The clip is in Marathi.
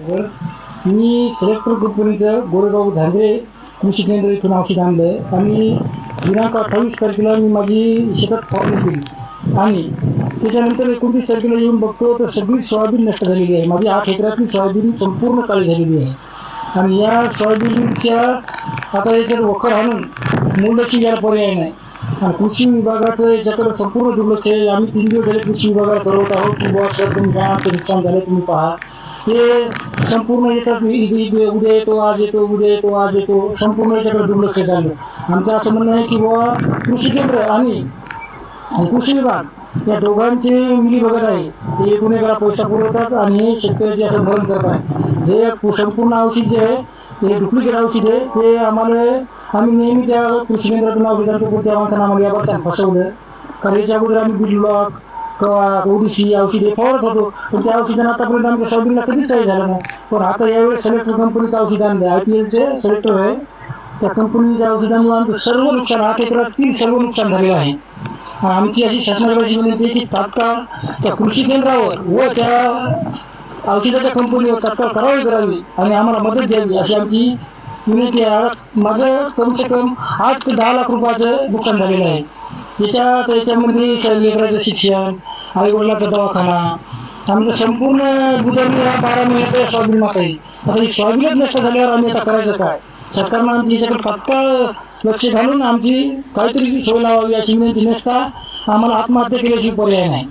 मी सिलेक्टर कंपनीचं गोरेगाव झांजे कृषी केंद्र इथून औषध आणलं आणि दिनांक 28 तारखेला मी माझी शेतात फवारणी केली आणि त्याच्यानंतर 29 तारखेला येऊन बघतो तर सगळी सोयाबीन नष्ट झालेली आहे. माझी 8 एकराची सोयाबीन संपूर्ण काळी झालेली आहे आणि या सोयाबीनच्या आता याच्यात वखर आणून मूल्याची याला पर्याय नाही. कृषी विभागाचं याच्याकडे संपूर्ण दुर्लक्ष आहे. आम्ही 3 दिवस झाले कृषी विभागाला कळवत आहोत की बुवा सर तुम्ही काय आमचं नुकसान झालं तुम्ही पहा. हे संपूर्ण येतात उद्या येतो आज येतो उद्या येतो आज येतो संपूर्ण याच्याकडे दुर्लक्ष झालं. आमचं असं म्हणणं आहे की बुवा कृषी केंद्र आणि कृषी विभाग या दोघांचे मिली बघत आहे. ते एकूण एकाला पैसा पुरवतात आणि शेतकऱ्याचे असं मरण करतात. हे संपूर्ण औषध जे आहे ते डुप्लिकेट औषध आहे. ते आम्ही नेहमी त्या कृषी केंद्रातून औषध आणतो त्या माणसानं आम्हाला यावर फसवलं. कारण याच्या अगोदर आम्ही बीट ब्लॉक किंवा ओडीसी औषधे फवारत होतो पण त्या औषधांना आतापर्यंत आमच्या सोयाबीनला कधीच काही झालं नाही. पण आता यावेळेस सिलेक्टर कंपनीचं औषध आणलं IPLचे सिलेक्टर आहे त्या कंपनीच्या औषधांमुळे आमचं सर्व नुकसान 8 एकरातील सर्व नुकसान झालेलं आहे. आमची अशी शासनाकडे विनंती आहे की तात्काळ त्या कृषी केंद्रावर व त्या औषधाच्या कंपनीवर तात्काळ कारवाई करावी आणि आम्हाला मदत द्यावी अशी आमची विनंती आहे. माझं कम से कम 8 ते 10 लाख रुपयाचं नुकसान झालेलं आहे. याच्यामध्ये लेकराचं शिक्षण आईवडिलाचा दवाखाना आमचं संपूर्ण गुजरणी या 12 महिन्याच्या सोयाबीन मागं. आता ही सोयाबीनच नष्ट झाल्यावर आम्ही आता करायचं काय. सरकारनं आमची याच्याकडे तात्काळ लक्ष घालून आमची काहीतरी सोय लावावी अशी विनंती नसता आम्हाला आत्महत्या केल्याशिवाय पर्याय नाही.